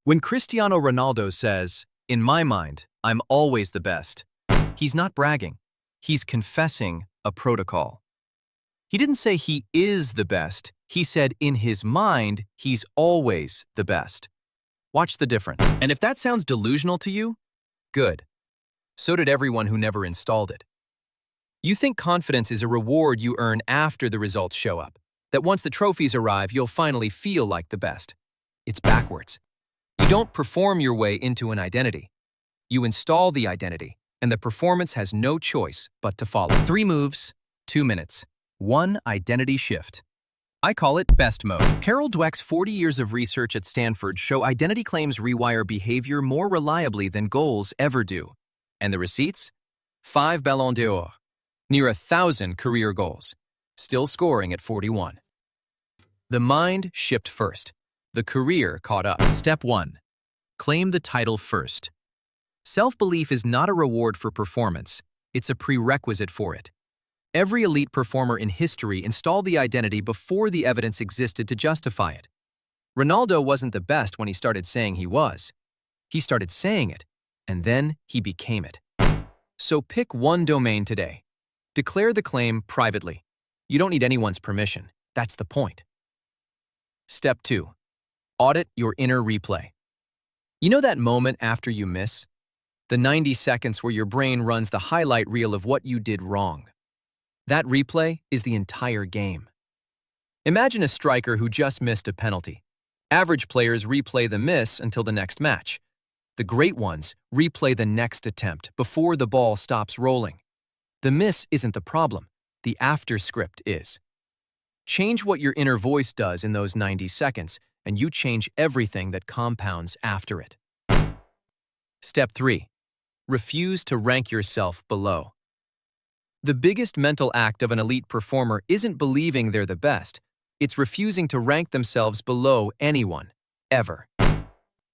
When Cristiano Ronaldo says, "In my mind, I'm always the best," he's not bragging. He's confessing a protocol. He didn't say he is the best. He said in his mind, he's always the best. Watch the difference. And if that sounds delusional to you, good. So did everyone who never installed it. You think confidence is a reward you earn after the results show up, that once the trophies arrive, you'll finally feel like the best. It's backwards. You don't perform your way into an identity. You install the identity, and the performance has no choice but to follow. 3 moves, 2 minutes, 1 identity shift. I call it best mode. Carol Dweck's 40 years of research at Stanford show identity claims rewire behavior more reliably than goals ever do. And the receipts? 5 Ballons d'Or, near 1,000 career goals, still scoring at 41. The mind shipped first. The career caught up. Step 1. Claim the title first. Self-belief is not a reward for performance. It's a prerequisite for it. Every elite performer in history installed the identity before the evidence existed to justify it. Ronaldo wasn't the best when he started saying he was. He started saying it, and then he became it. So pick one domain today. Declare the claim privately. You don't need anyone's permission. That's the point. Step 2. Audit your inner replay. You know that moment after you miss? The 90 seconds where your brain runs the highlight reel of what you did wrong. That replay is the entire game. Imagine a striker who just missed a penalty. Average players replay the miss until the next match. The great ones replay the next attempt before the ball stops rolling. The miss isn't the problem. The after script is. Change what your inner voice does in those 90 seconds, and you change everything that compounds after it. Step 3. Refuse to rank yourself below. The biggest mental act of an elite performer isn't believing they're the best. It's refusing to rank themselves below anyone, ever.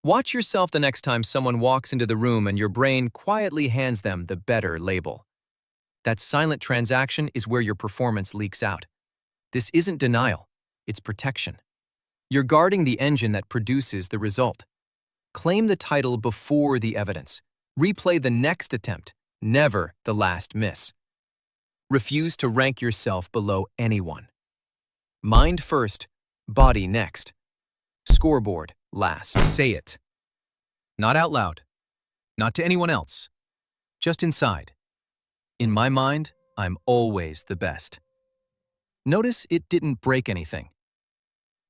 Watch yourself the next time someone walks into the room and your brain quietly hands them the better label. That silent transaction is where your performance leaks out. This isn't denial, it's protection. You're guarding the engine that produces the result. Claim the title before the evidence. Replay the next attempt, never the last miss. Refuse to rank yourself below anyone. Mind first, body next. Scoreboard last. Say it. Not out loud. Not to anyone else. Just inside. In my mind, I'm always the best. Notice it didn't break anything.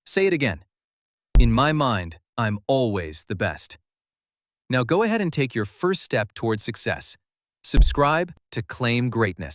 Say it again. In my mind, I'm always the best. Now go ahead and take your first step towards success. Subscribe to claim greatness.